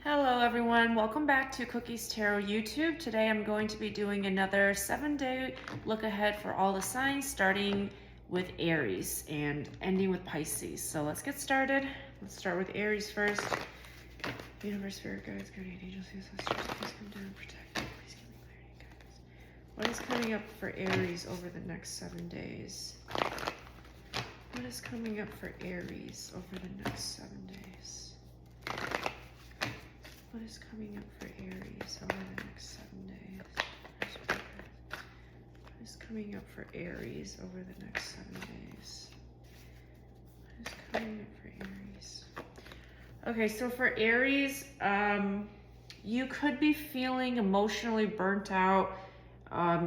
Hello everyone, welcome back to Cookies Tarot YouTube. Today I'm going to be doing another 7-day look ahead for all the signs, starting with Aries and ending with Pisces. So let's get started. Let's start with Aries first. Universe, Spirit Guides, Guardian Angels, Ancestors, please come down and protect me. Please give me clarity and guidance. What is coming up for Aries over the next 7 days? What is coming up for Aries over the next 7 days? What is coming up for Aries over the next 7 days? What is coming up for Aries over the next 7 days? What is coming up for Aries? Okay, so for Aries, you could be feeling emotionally burnt out.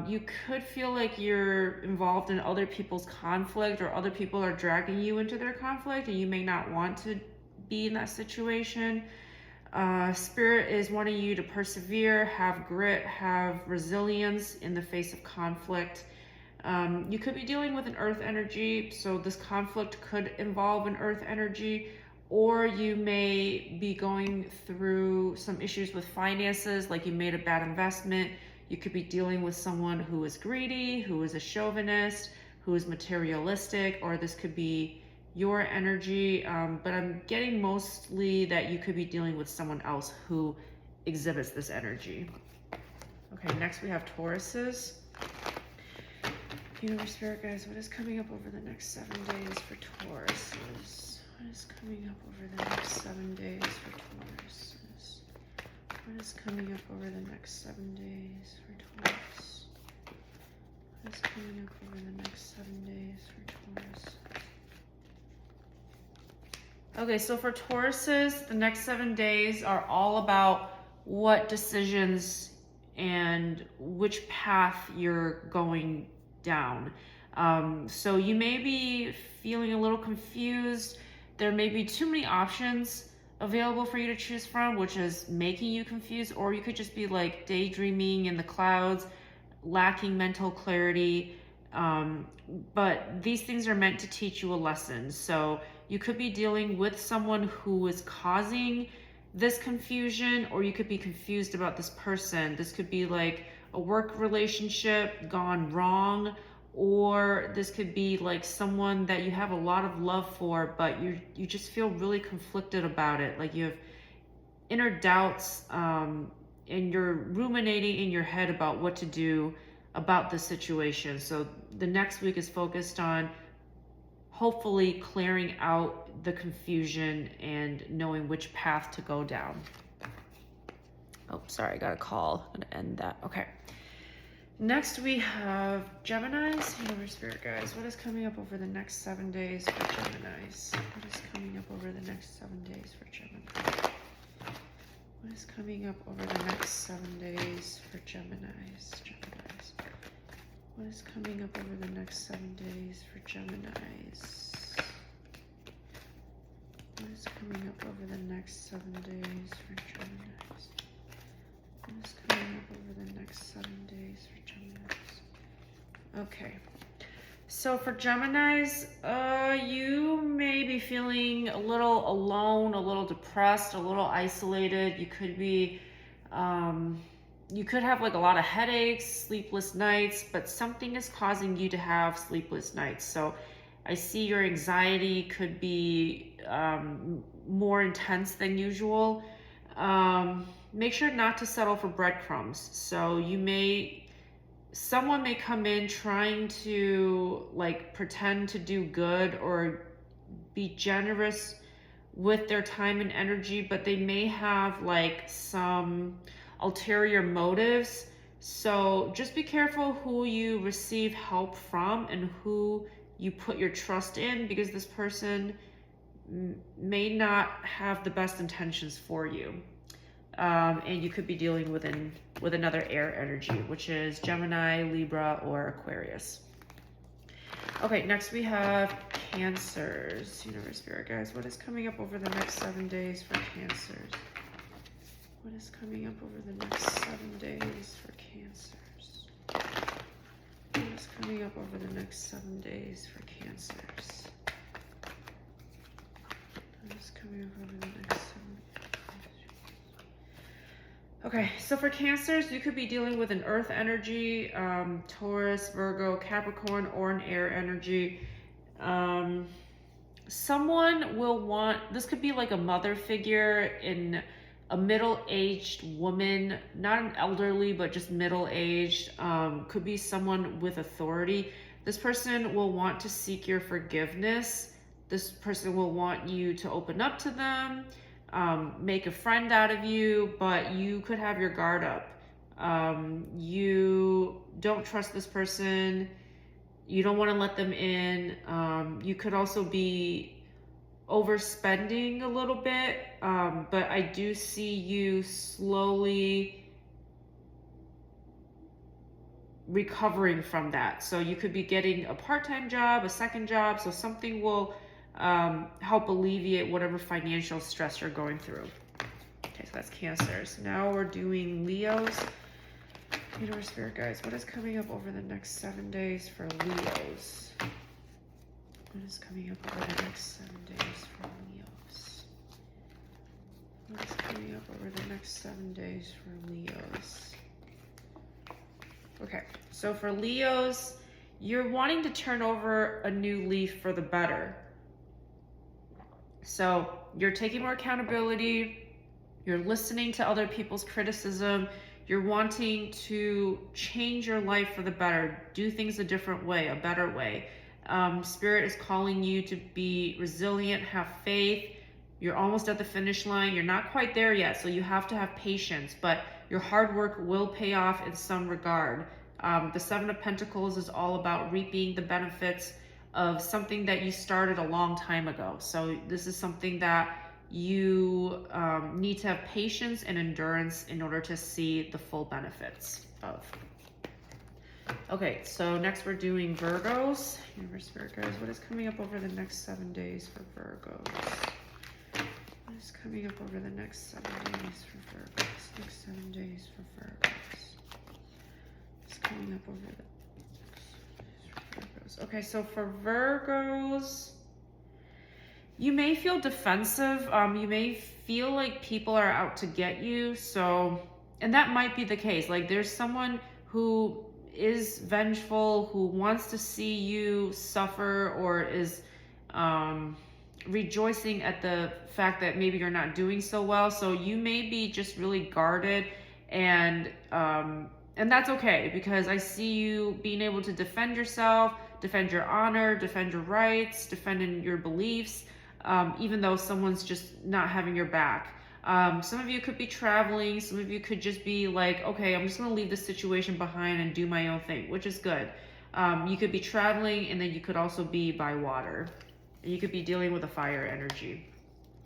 You could feel like you're involved in other people's conflict, or other people are dragging you into their conflict, and you may not want to be in that situation. Spirit is wanting you to persevere, have grit, have resilience in the face of conflict. You could be dealing with an earth energy, so this conflict could involve an earth energy, or you may be going through some issues with finances, like you made a bad investment. You could be dealing with someone who is greedy, who is a chauvinist, who is materialistic, or this could be your energy, but I'm getting mostly that you could be dealing with someone else who exhibits this energy. Okay, next we have Tauruses. Universe, Spirit Guides, what is coming up over the next 7 days for Tauruses? What is coming up over the next 7 days for Tauruses? What is coming up over the next 7 days for Taurus? What is coming up over the next 7 days for Taurus? Okay, so for Tauruses, the next 7 days are all about what decisions and which path you're going down. So you may be feeling a little confused. There may be too many options available for you to choose from, which is making you confused, or you could just be like daydreaming in the clouds, lacking mental clarity. But these things are meant to teach you a lesson. So you could be dealing with someone who is causing this confusion, or you could be confused about this person. This could be like a work relationship gone wrong, or this could be like someone that you have a lot of love for, but you just feel really conflicted about it. Like you have inner doubts, and you're ruminating in your head about what to do about the situation. So the next week is focused on hopefully clearing out the confusion and knowing which path to go down. Oh, sorry, I got a call. I'm gonna end that. Okay. Next we have Geminis. Universe, Spirit Guides, what is coming up over the next 7 days for Geminis? What is coming up over the next 7 days for Gemini? What is coming up over the next 7 days for Geminis? What is coming up over the next 7 days for Geminis? What is coming up over the next 7 days for Geminis? What is coming up over the next 7 days for Geminis? Okay. So for Geminis, you may be feeling a little alone, a little depressed, a little isolated. You could be, you could have like a lot of headaches, sleepless nights, but something is causing you to have sleepless nights. So I see your anxiety could be more intense than usual. Make sure not to settle for breadcrumbs. So someone may come in trying to like pretend to do good or be generous with their time and energy, but they may have like some ulterior motives. So just be careful who you receive help from and who you put your trust in, because this person may not have the best intentions for you. And you could be dealing with another air energy, which is Gemini, Libra, or Aquarius. Okay, next we have Cancers. Universe, Spirit Guides, what is coming up over the next 7 days for Cancers? What is coming up over the next 7 days for Cancers? What is coming up over the next 7 days for Cancers? What is coming up over the next 7 days? Okay, so for Cancers, you could be dealing with an earth energy, Taurus, Virgo, Capricorn, or an air energy. Someone will want, this could be like a mother figure in a middle-aged woman, not an elderly, but just middle-aged. Could be someone with authority. This person will want to seek your forgiveness. This person will want you to open up to them, make a friend out of you, but you could have your guard up. You don't trust this person. You don't want to let them in. You could also be overspending a little bit, but I do see you slowly recovering from that. So you could be getting a part-time job, a second job, so something will help alleviate whatever financial stress you're going through. Okay, so that's Cancers. Now we're doing Leos. Universe, Spirit guides, what is coming up over the next 7 days for Leos? What is coming up over the next 7 days for Leos? What is coming up over the next 7 days for Leos? Okay, so for Leos, you're wanting to turn over a new leaf for the better. So you're taking more accountability, you're listening to other people's criticism, you're wanting to change your life for the better, do things a different way, a better way. Spirit is calling you to be resilient, have faith. You're almost at the finish line. You're not quite there yet, so you have to have patience, but your hard work will pay off in some regard. The Seven of Pentacles is all about reaping the benefits of something that you started a long time ago. So this is something that you need to have patience and endurance in order to see the full benefits of. Okay, so next we're doing Virgos. Universe, Spirit guides, what is coming up over the next 7 days for Virgos? What is coming up over the next 7 days for Virgos? Next 7 days for Virgos. What's coming up over the next 7 days for Virgos? Okay, so for Virgos, you may feel defensive. You may feel like people are out to get you. So, and that might be the case. Like there's someone who is vengeful, who wants to see you suffer, or is rejoicing at the fact that maybe you're not doing so well. So you may be just really guarded, and that's okay, because I see you being able to defend yourself, defend your honor, defend your rights, defending your beliefs, even though someone's just not having your back. Some of you could be traveling. Some of you could just be like, okay, I'm just going to leave this situation behind and do my own thing, which is good. You could be traveling, and then you could also be by water. You could be dealing with a fire energy,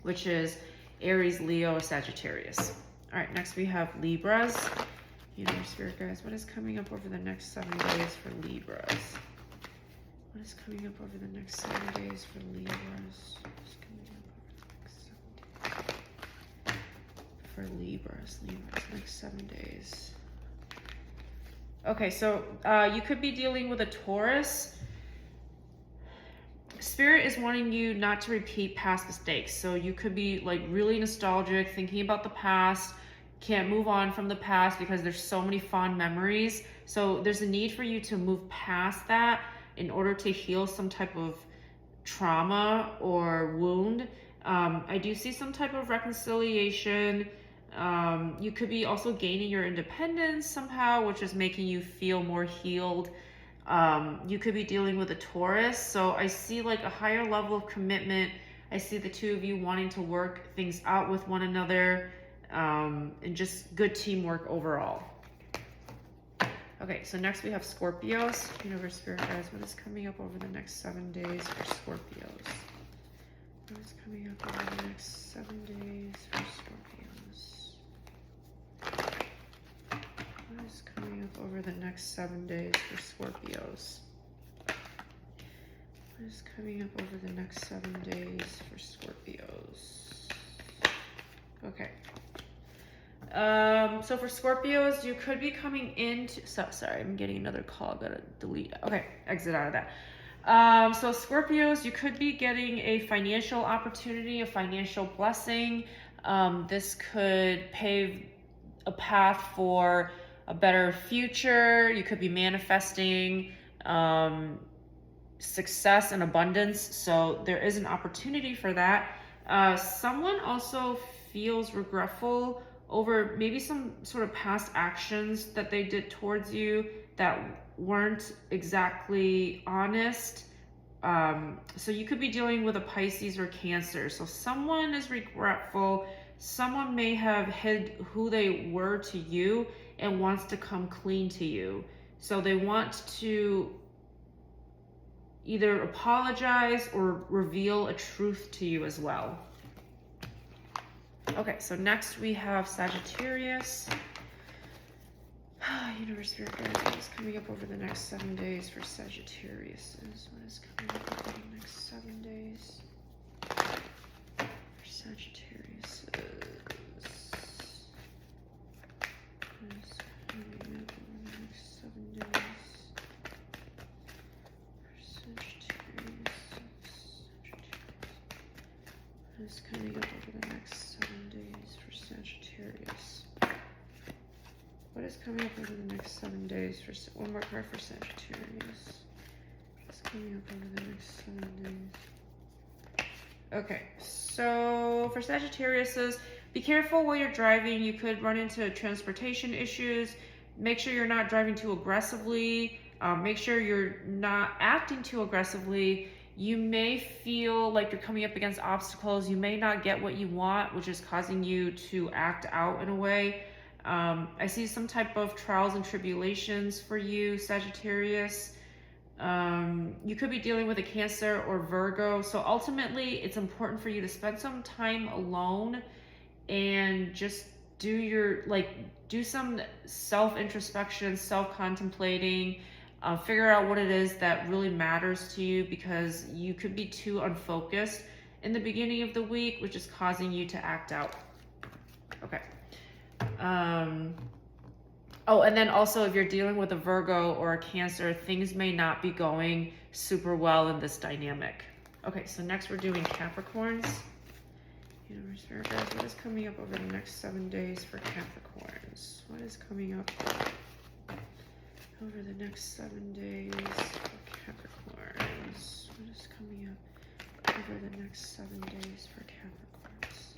which is Aries, Leo, Sagittarius. All right, next we have Libras. Universe, Spirit guides, what is coming up over the next 7 days for Libras? What is coming up over the next 7 days for Libras? What's coming up over the next 7 days? For Libras, next 7 days. Okay, so you could be dealing with a Taurus. Spirit is wanting you not to repeat past mistakes. So you could be like really nostalgic, thinking about the past, can't move on from the past because there's so many fond memories. So there's a need for you to move past that in order to heal some type of trauma or wound. I do see some type of reconciliation. You could be also gaining your independence somehow, which is making you feel more healed. You could be dealing with a Taurus. So I see like a higher level of commitment. I see the two of you wanting to work things out with one another, and just good teamwork overall. Okay, so next we have Scorpios. Universe, Spirit guides, what is coming up over the next 7 days for Scorpios? What is coming up over the next 7 days for Scorpios? What is coming up over the next 7 days for Scorpios? What is coming up over the next 7 days for Scorpios? Okay. So for Scorpios, you could be coming into, sorry, I'm getting another call, gotta delete. Okay, exit out of that. So Scorpios, you could be getting a financial opportunity, a financial blessing. This could pave a path for a better future. You could be manifesting success and abundance. So there is an opportunity for that. Someone also feels regretful over maybe some sort of past actions that they did towards you that weren't exactly honest. So you could be dealing with a Pisces or Cancer. So someone is regretful. Someone may have hid who they were to you and wants to come clean to you. So they want to either apologize or reveal a truth to you as well. Okay, so next we have Sagittarius. Universe, Spirit, guides, what is coming up over the next 7 days for Sagittarius? What is coming up over the next 7 days for Sagittarius? What is coming up over the next 7 days for Sagittarius? What is coming up over the next 7 days for Sagittarius? What is coming up over the next 7 days for one more card for Sagittarius? What's coming up over the next 7 days? Okay, so for Sagittarius, be careful while you're driving. You could run into transportation issues. Make sure you're not driving too aggressively. Make sure you're not acting too aggressively. You may feel like you're coming up against obstacles. You may not get what you want, which is causing you to act out in a way. I see some type of trials and tribulations for you, Sagittarius. You could be dealing with a Cancer or Virgo. So ultimately, it's important for you to spend some time alone and just do some self-introspection, self-contemplating, figure out what it is that really matters to you, because you could be too unfocused in the beginning of the week, which is causing you to act out. Okay. Oh, and then also if you're dealing with a Virgo or a Cancer, things may not be going super well in this dynamic. Okay, so next we're doing Capricorns. Universe, Virgo, what is coming up over the next 7 days for Capricorns? What is coming up over the next 7 days for Capricorns? What is coming up over the next 7 days for Capricorns?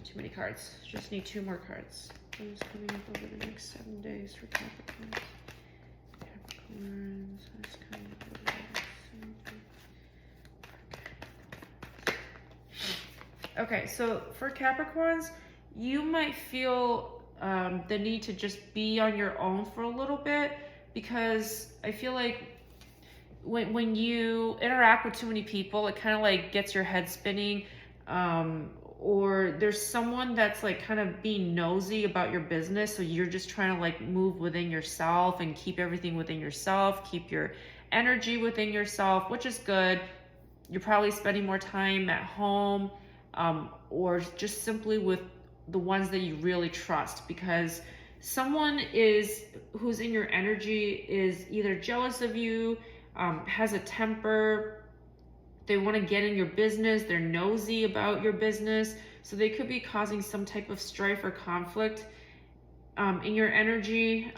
Too many cards. Just need 2 more cards. What is coming up over the next 7 days for Capricorns? Capricorns. What is coming up over the next 7 days? Okay, so for Capricorns, you might feel the need to just be on your own for a little bit, because I feel like when you interact with too many people, it kind of like gets your head spinning. Or there's someone that's like kind of being nosy about your business, so you're just trying to like move within yourself and keep everything within yourself, keep your energy within yourself, which is good. You're probably spending more time at home, or just simply with the ones that you really trust, because someone who's in your energy is either jealous of you, has a temper. They want to get in your business. They're nosy about your business. So they could be causing some type of strife or conflict in your energy.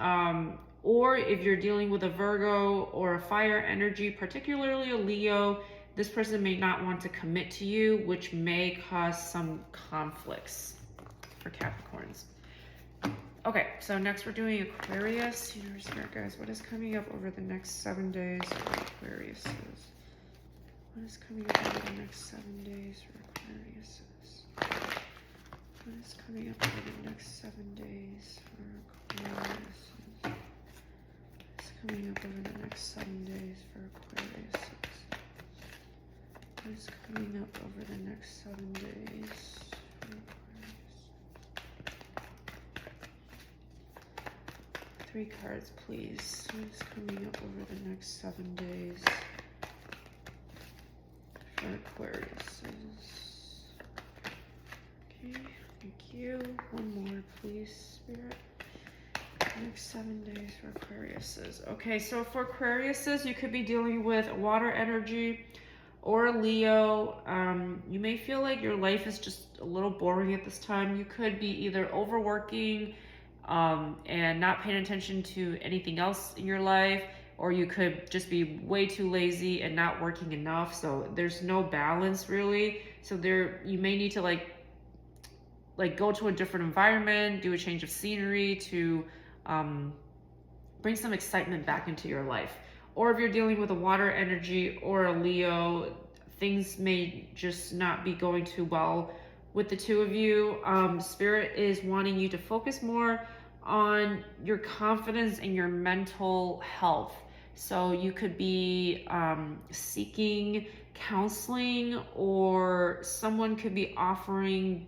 Or if you're dealing with a Virgo or a fire energy, particularly a Leo, this person may not want to commit to you, which may cause some conflicts for Capricorns. Okay, so next we're doing Aquarius. Universe, guys, what is coming up over the next 7 days for Aquarius? What is coming up over the next 7 days for Aquarius? What is coming up over the next 7 days for Aquarius? What is coming up over the next 7 days for Aquarius? What is coming up over the next 7 days for Aquarius? 3 cards, please. What is coming up over the next 7 days? Aquarius. Okay, thank you. One more, please, Spirit. Next 7 days for Aquarius. Okay, so for Aquarius, you could be dealing with water energy, or a Leo, you may feel like your life is just a little boring at this time. You could be either overworking and not paying attention to anything else in your life, or you could just be way too lazy and not working enough. So there's no balance really. So you may need to like go to a different environment, do a change of scenery to bring some excitement back into your life. Or if you're dealing with a water energy or a Leo, things may just not be going too well with the two of you. Spirit is wanting you to focus more on your confidence and your mental health. So you could be seeking counseling, or someone could be offering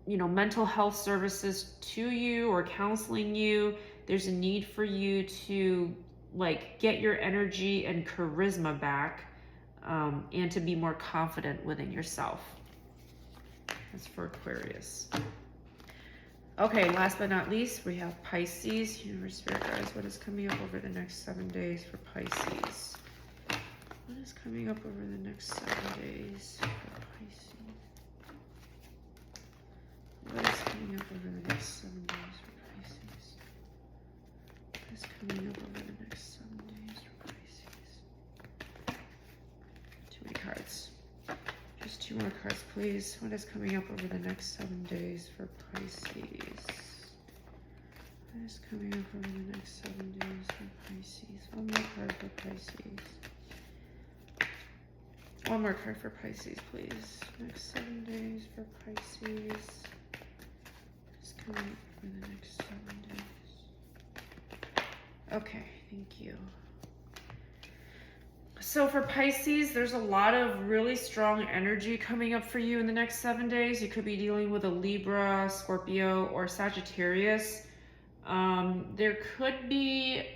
mental health services to you or counseling you. There's a need for you to like get your energy and charisma back, and to be more confident within yourself. That's for Aquarius. Okay, last but not least, we have Pisces. Universe, Spirit guides, what is coming up over the next 7 days for Pisces? What is coming up over the next 7 days for Pisces? What is coming up over the next 7 days for Pisces? What is coming up over the next 7 days for Pisces? Too many cards. Just 2 more cards, please. What is coming up over the next 7 days for Pisces? What is coming up over the next 7 days for Pisces? 1 more card for Pisces. 1 more card for Pisces, please. Next 7 days for Pisces. What's coming up for the next 7 days? Okay, thank you. So for Pisces, there's a lot of really strong energy coming up for you in the next 7 days. You could be dealing with a Libra, Scorpio, or Sagittarius. There could be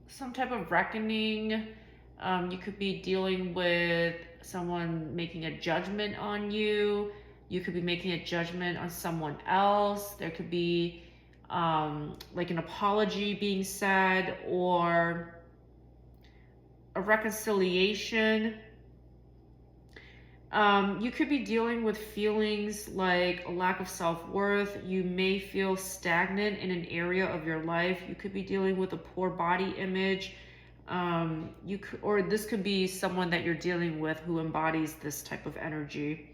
some type of reckoning. You could be dealing with someone making a judgment on you. You could be making a judgment on someone else. There could be like an apology being said, or a reconciliation. You could be dealing with feelings like a lack of self-worth. You may feel stagnant in an area of your life. You could be dealing with a poor body image. Or this could be someone that you're dealing with who embodies this type of energy.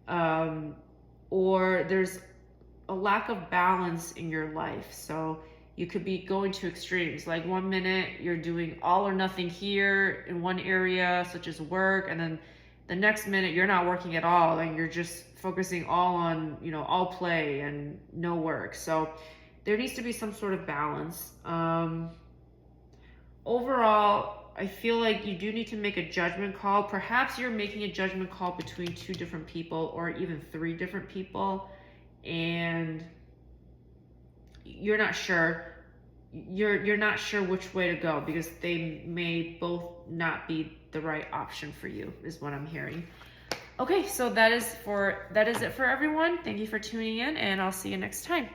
Or there's a lack of balance in your life. So you could be going to extremes. Like 1 minute you're doing all or nothing here in one area, such as work, and then the next minute you're not working at all and you're just focusing all on, all play and no work. So there needs to be some sort of balance. Overall, I feel like you do need to make a judgment call. Perhaps you're making a judgment call between 2 different people or even 3 different people, and you're not sure. You're not sure which way to go because they may both not be the right option for you, is what I'm hearing. Okay, so that is it for everyone. Thank you for tuning in, and I'll see you next time.